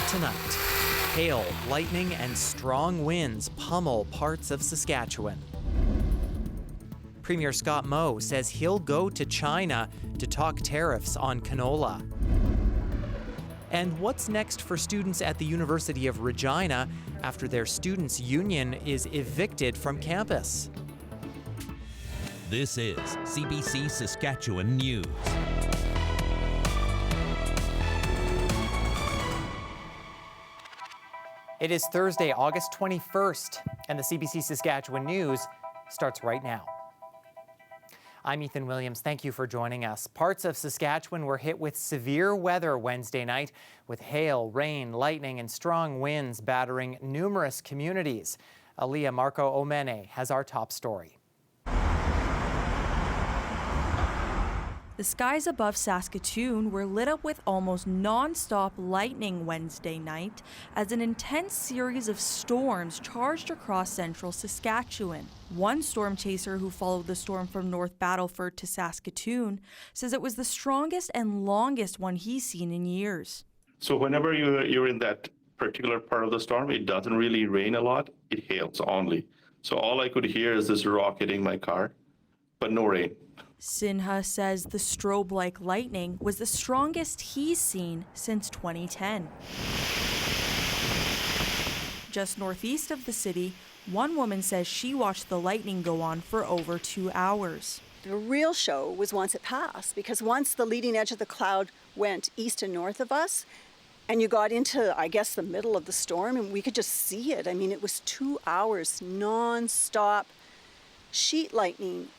tonight. Hail, lightning, and strong winds pummel parts of Saskatchewan. Premier Scott Moe says he'll go to China to talk tariffs on canola. And what's next for students at the University of Regina after their students' union is evicted from campus? This is CBC Saskatchewan News. It is Thursday, August 21st, and the CBC Saskatchewan News starts right now. I'm Ethan Williams. Thank you for joining us. Parts of Saskatchewan were hit with severe weather Wednesday night, with hail, rain, lightning, and strong winds battering numerous communities. Aliyah Marco Omene has our top story. The skies above Saskatoon were lit up with almost non-stop lightning Wednesday night as an intense series of storms charged across central Saskatchewan. One storm chaser who followed the storm from North Battleford to Saskatoon says it was the strongest and longest one he's seen in years. So whenever you're in that particular part of the storm, it doesn't really rain a lot, it hails only. So all I could hear is this rock hitting my car, but no rain. Sinha says the strobe-like lightning was the strongest he's seen since 2010. Just northeast of the city, one woman says she watched the lightning go on for over 2 hours. The real show was once it passed, because once the leading edge of the cloud went east and north of us, and you got into, I guess, the middle of the storm, and we could just see it. I mean, it was 2 hours non-stop sheet lightning.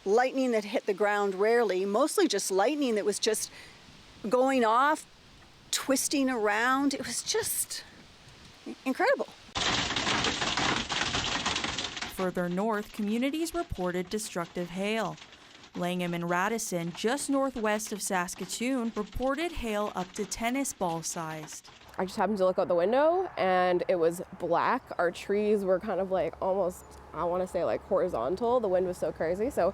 Lightning that hit the ground rarely, mostly just lightning that was just going off, twisting around. It was just incredible. Further north, communities reported destructive hail. Langham and Radisson, just northwest of Saskatoon, reported hail up to tennis ball sized. I just happened to look out the window and it was black. Our trees were kind of like almost, I want to say like horizontal. The wind was so crazy. So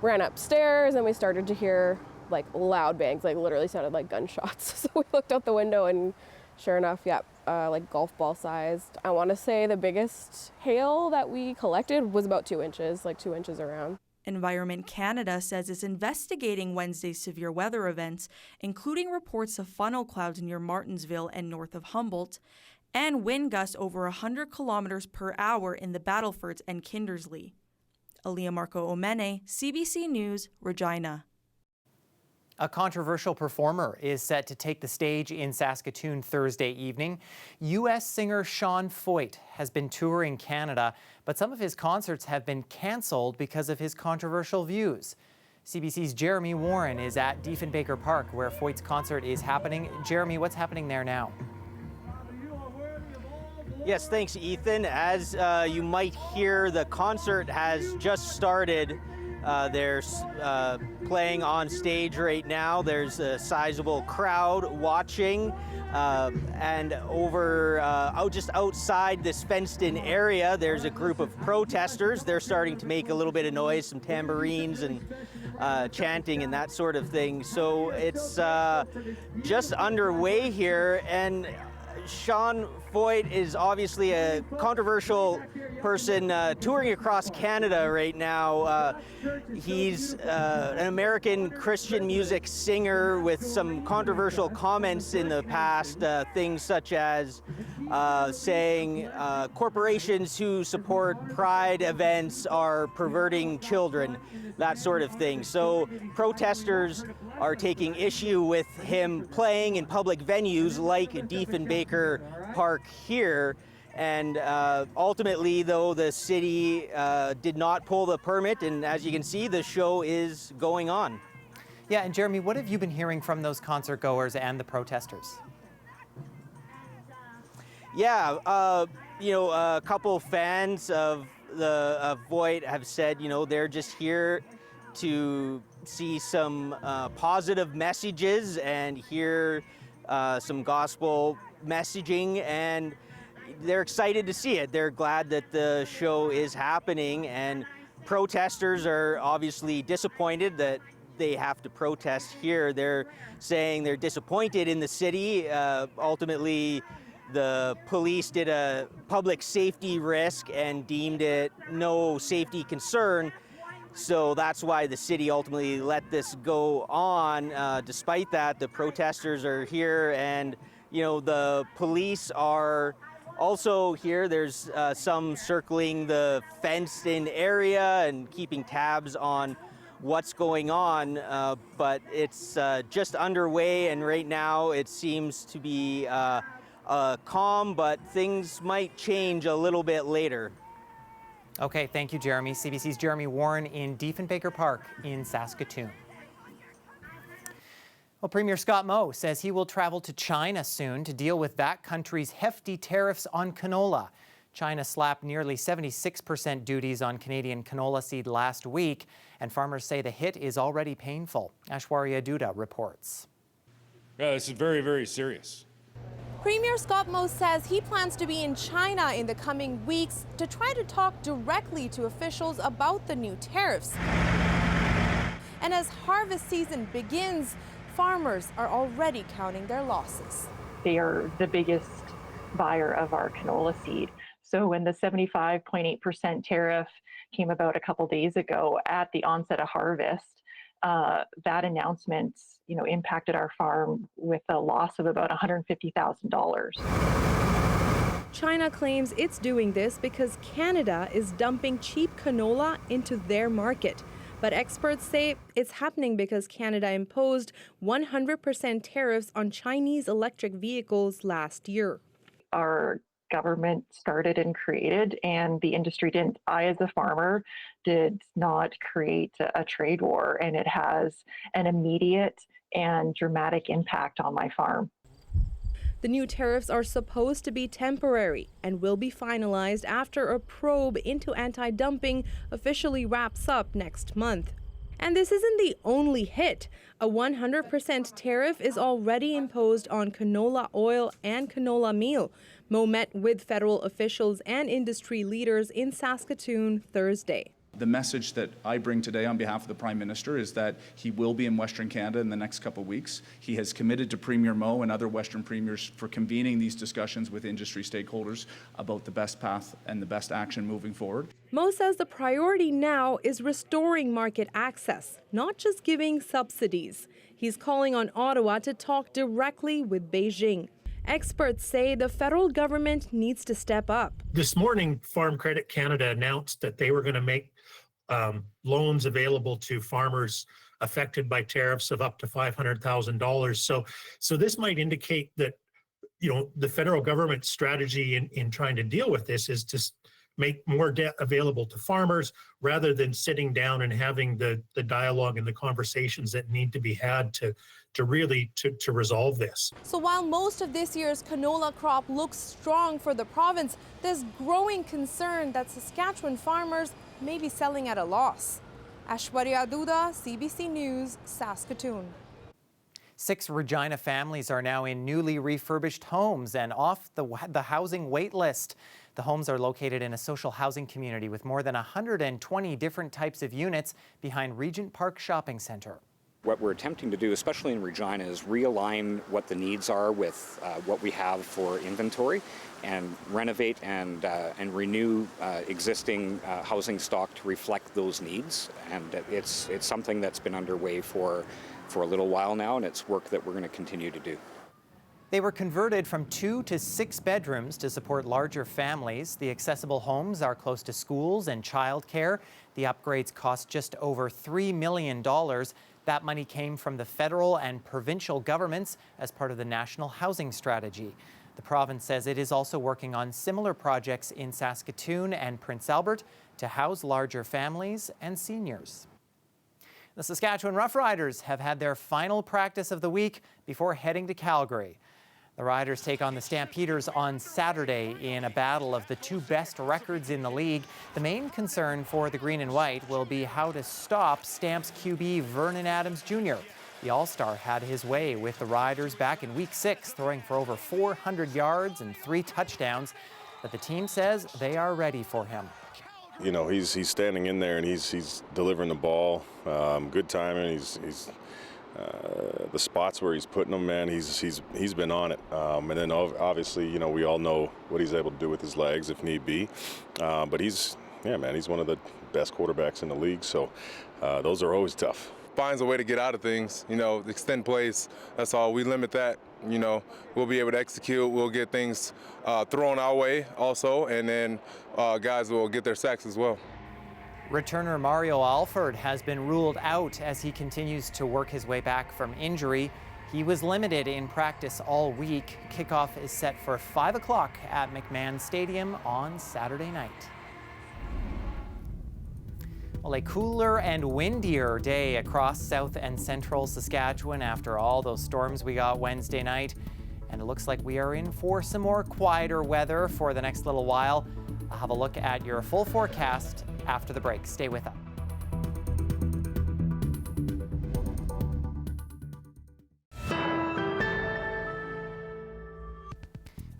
ran upstairs and we started to hear like loud bangs, like literally sounded like gunshots. So we looked out the window and sure enough, like golf ball sized. I want to say the biggest hail that we collected was about 2 inches, like 2 inches around. Environment Canada says it's investigating Wednesday's severe weather events, including reports of funnel clouds near Martensville and north of Humboldt, and wind gusts over 100 kilometers per hour in the Battlefords and Kindersley. Aliyah Marco Omene, CBC News, Regina. A controversial performer is set to take the stage in Saskatoon Thursday evening. U.S. singer Feucht has been touring Canada, but some of his concerts have been canceled because of his controversial views. CBC's Jeremy Warren is at Diefenbaker Park, where Feucht's concert is happening. Jeremy, what's happening there now? Yes, thanks, Ethan. As you might hear, the concert has just started. They're playing on stage right now. There's a sizable crowd watching, and over just outside this fenced-in area, there's a group of protesters. They're starting to make a little bit of noise, some tambourines and chanting and that sort of thing. So it's just underway here, and Feucht is obviously a controversial person touring across Canada right now. He's an American Christian music singer with some controversial comments in the past, things such as saying corporations who support pride events are perverting children, that sort of thing. So protesters are taking issue with him playing in public venues like Diefenbaker Park here. And ultimately, though, the city did not pull the permit, and as you can see, the show is going on. Yeah, and Jeremy, what have you been hearing from those concert goers and the protesters? Yeah, a couple fans of Feucht have said, they're just here to see some positive messages and hear some gospel messaging, and they're excited to see it. They're glad that the show is happening, and protesters are obviously disappointed that they have to protest here. They're saying they're disappointed in the city. Ultimately, The police did a public safety risk and deemed it no safety concern. So that's why the city ultimately let this go on. Despite that, the protesters are here, and the police are also here. There's some circling the fenced-in area and keeping tabs on what's going on, but it's just underway, and right now it seems to be calm, but things might change a little bit later. Okay, thank you, Jeremy. CBC's Jeremy Warren in Diefenbaker Park in Saskatoon. Well, Premier Scott Moe says he will travel to China soon to deal with that country's hefty tariffs on canola. China slapped nearly 76% duties on Canadian canola seed last week, and farmers say the hit is already painful. Aishwarya Duda reports. Yeah, this is very, very serious. Premier Scott Moe says he plans to be in China in the coming weeks to try to talk directly to officials about the new tariffs. And as harvest season begins, farmers are already counting their losses. They are the biggest buyer of our canola seed. So when the 75.8% tariff came about a couple days ago at the onset of harvest, that announcement, impacted our farm with a loss of about $150,000. China claims it's doing this because Canada is dumping cheap canola into their market. But experts say it's happening because Canada imposed 100% tariffs on Chinese electric vehicles last year. Our government started and created, and the industry didn't. I, as a farmer, did not create a trade war, and it has an immediate and dramatic impact on my farm. The new tariffs are supposed to be temporary and will be finalized after a probe into anti-dumping officially wraps up next month. And this isn't the only hit. A 100% tariff is already imposed on canola oil and canola meal. Moe met with federal officials and industry leaders in Saskatoon Thursday. The message that I bring today on behalf of the Prime Minister is that he will be in Western Canada in the next couple of weeks. He has committed to Premier Moe and other Western premiers for convening these discussions with industry stakeholders about the best path and the best action moving forward. Moe says the priority now is restoring market access, not just giving subsidies. He's calling on Ottawa to talk directly with Beijing. Experts say the federal government needs to step up. This morning, Farm Credit Canada announced that they were going to make loans available to farmers affected by tariffs of up to $500,000. So this might indicate that, the federal government's strategy in trying to deal with this is to make more debt available to farmers rather than sitting down and having the dialogue and the conversations that need to be had to really resolve this. So while most of this year's canola crop looks strong for the province, there's growing concern that Saskatchewan farmers may be selling at a loss. Aishwarya Duda, CBC News, Saskatoon. 6 Regina families are now in newly refurbished homes and off the housing wait list. The homes are located in a social housing community with more than 120 different types of units behind Regent Park Shopping Centre. What we're attempting to do, especially in Regina, is realign what the needs are with what we have for inventory and renovate and renew existing housing stock to reflect those needs. And it's something that's been underway for a little while now, and it's work that we're going to continue to do. They were converted from 2 to 6 bedrooms to support larger families. The accessible homes are close to schools and childcare. The upgrades cost just over $3 million. That money came from the federal and provincial governments as part of the National Housing Strategy. The province says it is also working on similar projects in Saskatoon and Prince Albert to house larger families and seniors. The Saskatchewan Roughriders have had their final practice of the week before heading to Calgary. The Riders take on the Stampeders on Saturday in a battle of the 2 best records in the league. The main concern for the Green and White will be how to stop Stamps QB Vernon Adams Jr. The All-Star had his way with the Riders back in Week 6, throwing for over 400 yards and 3 touchdowns. But the team says they are ready for him. He's standing in there and he's delivering the ball. Good timing. He's the spots where he's putting them, man, he's been on it. And then obviously, you know, we all know what he's able to do with his legs if need be. But he's one of the best quarterbacks in the league. So those are always tough. Finds a way to get out of things, you know, extend plays. That's all. We limit that. You know, we'll be able to execute. We'll get things thrown our way also, and then guys will get their sacks as well. Returner Mario Alford has been ruled out as he continues to work his way back from injury. He was limited in practice all week. Kickoff is set for 5 o'clock at McMahon Stadium on Saturday night. Well, a cooler and windier day across south and central Saskatchewan after all those storms we got Wednesday night. And it looks like we are in for some more quieter weather for the next little while. I'll have a look at your full forecast after the break. Stay with us.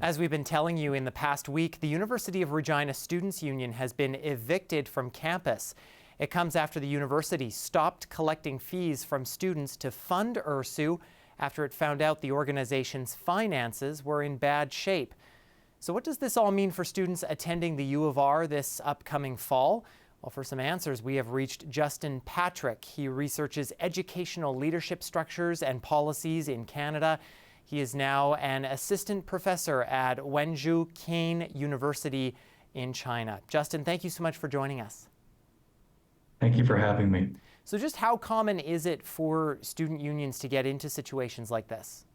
As we've been telling you in the past week, the University of Regina Students' Union has been evicted from campus. It comes after the university stopped collecting fees from students to fund URSU after it found out the organization's finances were in bad shape. So what does this all mean for students attending the U of R this upcoming fall? Well, for some answers, we have reached Justin Patrick. He researches educational leadership structures and policies in Canada. He is now an assistant professor at Wenzhou Kane University in China. Justin, thank you so much for joining us. Thank you for having me. So just how common is it for student unions to get into situations like this?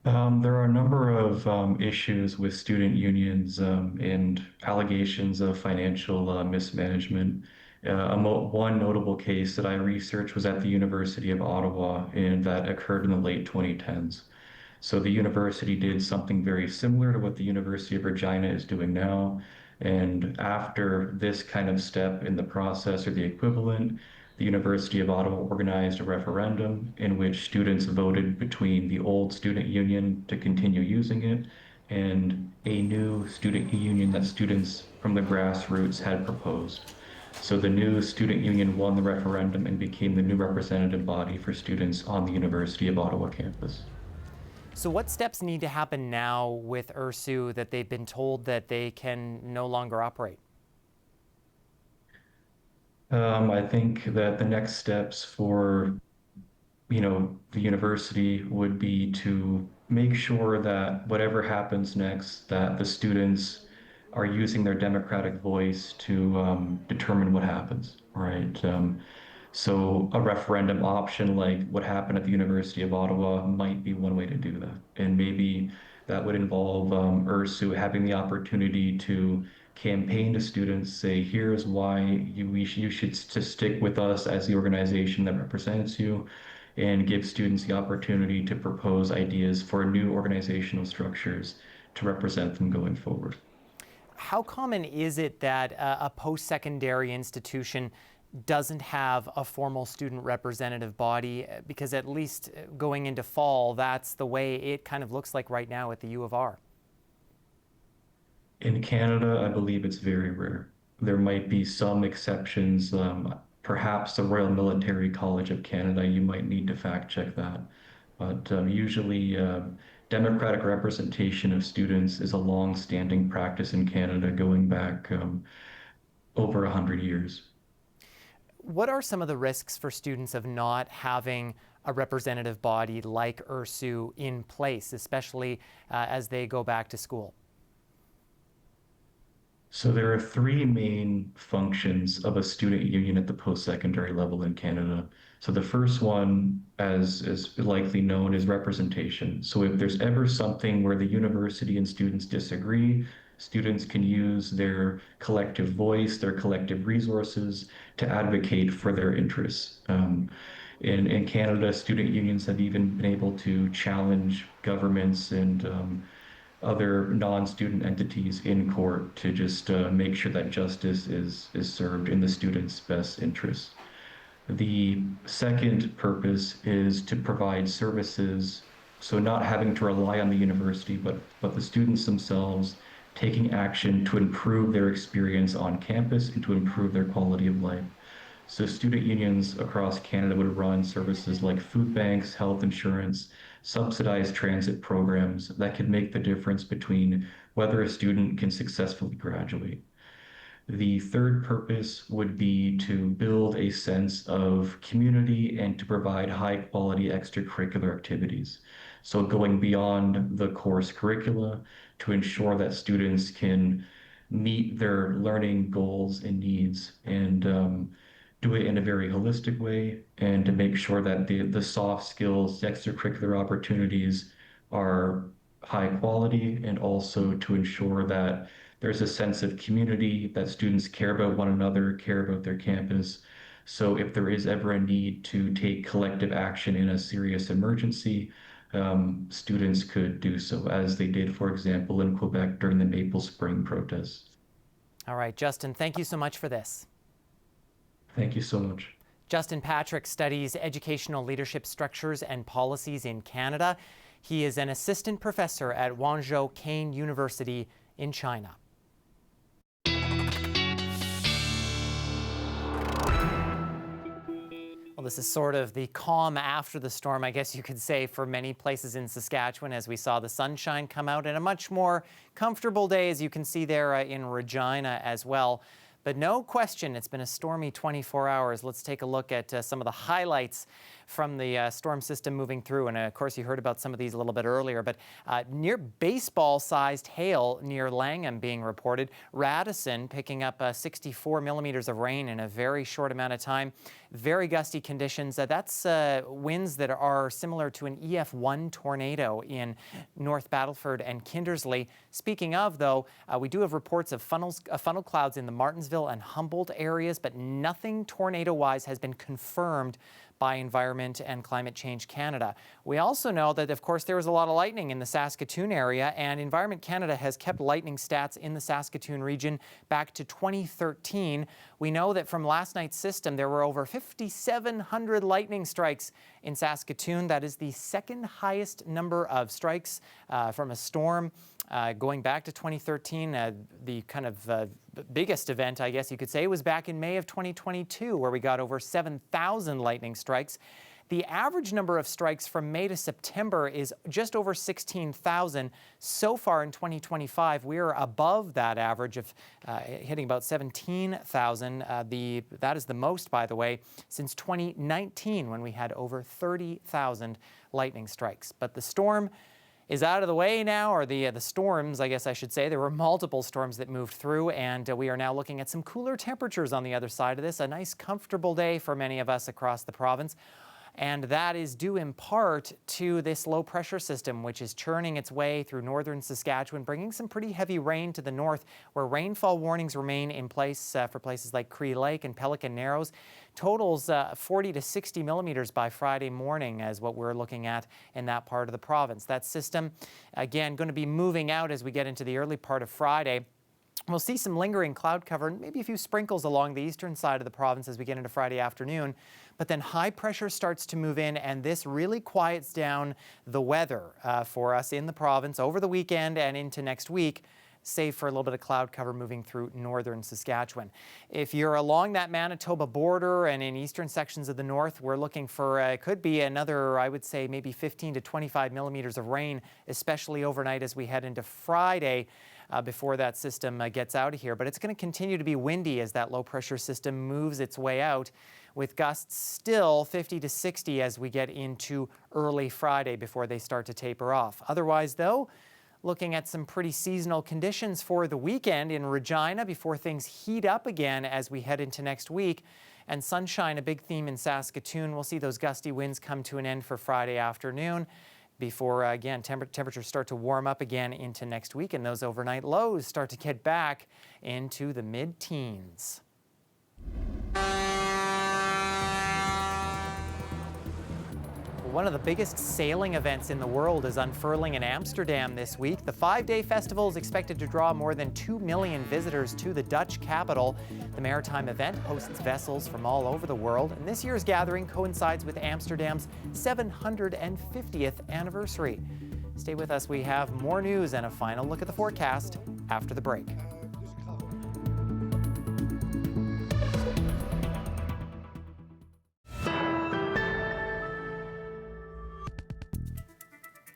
There are a number of issues with student unions and allegations of financial mismanagement. One notable case that I researched was at the University of Ottawa, and that occurred in the late 2010s. So the university did something very similar to what the University of Regina is doing now. And after this kind of step in the process, or the equivalent, the University of Ottawa organized a referendum in which students voted between the old student union to continue using it and a new student union that students from the grassroots had proposed. So the new student union won the referendum and became the new representative body for students on the University of Ottawa campus. So what steps need to happen now with URSU that they've been told that they can no longer operate? I think that the next steps for, the university would be to make sure that whatever happens next, that the students are using their democratic voice to determine what happens, right? So a referendum option like what happened at the University of Ottawa might be one way to do that. And maybe that would involve URSU having the opportunity to campaign to students, say, here's why you should stick with us as the organization that represents you, and give students the opportunity to propose ideas for new organizational structures to represent them going forward. How common is it that a post-secondary institution doesn't have a formal student representative body? Because at least going into fall, that's the way it kind of looks like right now at the U of R. In Canada, I believe it's very rare. There might be some exceptions. Perhaps the Royal Military College of Canada, you might need to fact check that. But usually democratic representation of students is a long-standing practice in Canada going back over 100 years. What are some of the risks for students of not having a representative body like URSU in place, especially as they go back to school? So there are three main functions of a student union at the post-secondary level in Canada. So the first one, as is likely known, is representation. So if there's ever something where the university and students disagree, students can use their collective voice, their collective resources to advocate for their interests. In Canada, student unions have even been able to challenge governments and other non-student entities in court to just make sure that justice is served in the students' best interests. The second purpose is to provide services, so not having to rely on the university, but the students themselves taking action to improve their experience on campus and to improve their quality of life. So student unions across Canada would run services like food banks, health insurance, subsidized transit programs that could make the difference between whether a student can successfully graduate. The third purpose would be to build a sense of community and to provide high quality extracurricular activities. So going beyond the course curricula to ensure that students can meet their learning goals and needs and do it in a very holistic way and to make sure that the soft skills, the extracurricular opportunities are high quality and also to ensure that there's a sense of community, that students care about one another, care about their campus. So if there is ever a need to take collective action in a serious emergency, students could do so, as they did, for example, in Quebec during the Maple Spring protests. All right, Justin, thank you so much for this. Thank you so much. Justin Patrick studies educational leadership structures and policies in Canada. He is an assistant professor at Guangzhou Cain University in China. Well, this is sort of the calm after the storm, I guess you could say, for many places in Saskatchewan, as we saw the sunshine come out and a much more comfortable day, as you can see there in Regina as well. But no question, it's been a stormy 24 hours. Let's take a look at some of the highlights from the storm system moving through. And of course, you heard about some of these a little bit earlier, but near baseball-sized hail near Langham being reported. Radisson picking up 64 millimeters of rain in a very short amount of time. Very gusty conditions. That's winds that are similar to an EF1 tornado in North Battleford and Kindersley. Speaking of, though, we do have reports of funnel clouds in the Martensville and Humboldt areas, but nothing tornado-wise has been confirmed by Environment and Climate Change Canada. We also know that, of course, there was a lot of lightning in the Saskatoon area, and Environment Canada has kept lightning stats in the Saskatoon region back to 2013. We know that from last night's system, there were over 5,700 lightning strikes in Saskatoon. That is the second highest number of strikes from a storm going back to 2013. The kind of biggest event, I guess you could say, was back in May of 2022, where we got over 7,000 lightning strikes. The average number of strikes from May to September is just over 16,000. So far in 2025, we are above that average of hitting about 17,000. That is the most, by the way, since 2019, when we had over 30,000 lightning strikes. But the storm is out of the way now, or the storms, I guess I should say. There were multiple storms that moved through, and we are now looking at some cooler temperatures on the other side of this. A nice, comfortable day for many of us across the province. And that is due in part to this low pressure system, which is churning its way through northern Saskatchewan, bringing some pretty heavy rain to the north, where rainfall warnings remain in place for places like Cree Lake and Pelican Narrows. Totals 40 to 60 millimeters by Friday morning is what we're looking at in that part of the province. That system, again, going to be moving out as we get into the early part of Friday. We'll see some lingering cloud cover and maybe a few sprinkles along the eastern side of the province as we get into Friday afternoon. But then high pressure starts to move in, and this really quiets down the weather for us in the province over the weekend and into next week, save for a little bit of cloud cover moving through northern Saskatchewan. If you're along that Manitoba border and in eastern sections of the north, we're looking for, could be another, I would say, maybe 15 to 25 millimeters of rain, especially overnight as we head into Friday. Before that system gets out of here. But it's going to continue to be windy as that low pressure system moves its way out, with gusts still 50 to 60 as we get into early Friday before they start to taper off. Otherwise, though, looking at some pretty seasonal conditions for the weekend in Regina before things heat up again as we head into next week. And sunshine, a big theme in Saskatoon. We'll see those gusty winds come to an end for Friday afternoon, before, again, temperatures start to warm up again into next week, and those overnight lows start to get back into the mid-teens. One of the biggest sailing events in the world is unfurling in Amsterdam this week. The 5-day festival is expected to draw more than 2 million visitors to the Dutch capital. The maritime event hosts vessels from all over the world, and this year's gathering coincides with Amsterdam's 750th anniversary. Stay with us. We have more news and a final look at the forecast after the break.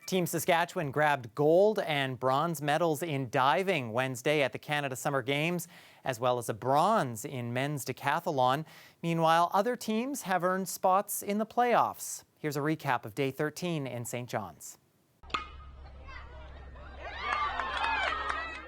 Team Saskatchewan grabbed gold and bronze medals in diving Wednesday at the Canada Summer Games, as well as a bronze in men's decathlon. Meanwhile, other teams have earned spots in the playoffs. Here's a recap of Day 13 in St. John's.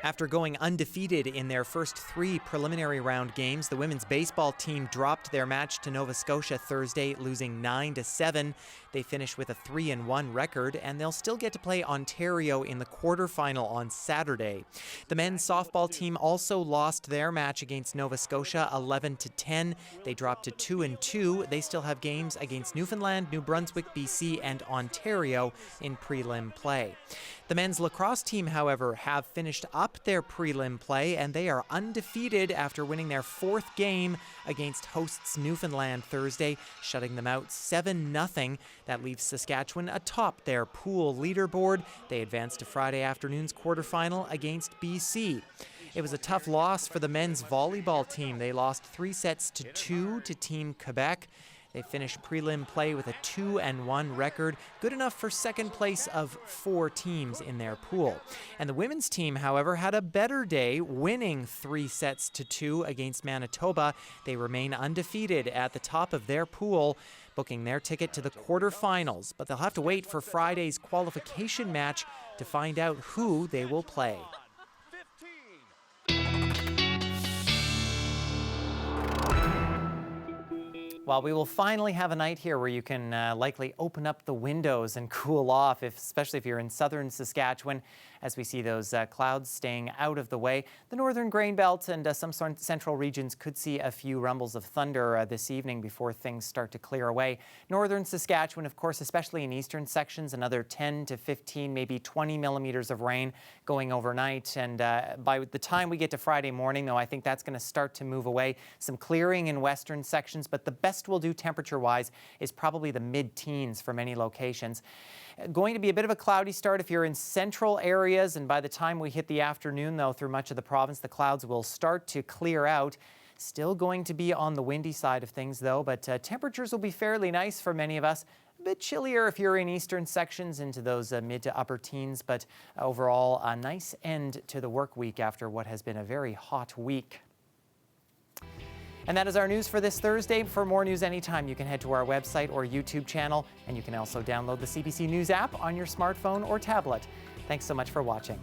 After going undefeated in their first 3 preliminary round games, the women's baseball team dropped their match to Nova Scotia Thursday, losing 9-7. They finished with a 3-1 record, and they'll still get to play Ontario in the quarterfinal on Saturday. The men's softball team also lost their match against Nova Scotia 11-10. They dropped to 2-2. They still have games against Newfoundland, New Brunswick, BC, and Ontario in prelim play. The men's lacrosse team, however, have finished up their prelim play, and they are undefeated after winning their 4th game against hosts Newfoundland Thursday, shutting them out 7-0. That leaves Saskatchewan atop their pool leaderboard. They advanced to Friday afternoon's quarterfinal against BC. It was a tough loss for the men's volleyball team. They lost 3-2 to Team Quebec. They finished prelim play with a 2-1 record, good enough for second place of 4 teams in their pool. And the women's team, however, had a better day, winning 3-2 against Manitoba. They remain undefeated at the top of their pool, booking their ticket to the quarterfinals. But they'll have to wait for Friday's qualification match to find out who they will play. Well, we will finally have a night here where you can likely open up the windows and cool off, especially if you're in southern Saskatchewan, as we see those clouds staying out of the way. The northern grain belt and some central regions could see a few rumbles of thunder this evening before things start to clear away. Northern Saskatchewan, of course, especially in eastern sections, another 10 to 15, maybe 20 millimeters of rain going overnight. And by the time we get to Friday morning, though, I think that's going to start to move away. Some clearing in western sections, but the best we'll do temperature-wise is probably the mid-teens for many locations. Going to be a bit of a cloudy start if you're in central areas, and by the time we hit the afternoon, though, through much of the province, the clouds will start to clear out. Still going to be on the windy side of things, though, but temperatures will be fairly nice for many of us. A bit chillier if you're in eastern sections into those mid to upper teens, but overall a nice end to the work week after what has been a very hot week. And that is our news for this Thursday. For more news anytime, you can head to our website or YouTube channel, and you can also download the CBC News app on your smartphone or tablet. Thanks so much for watching.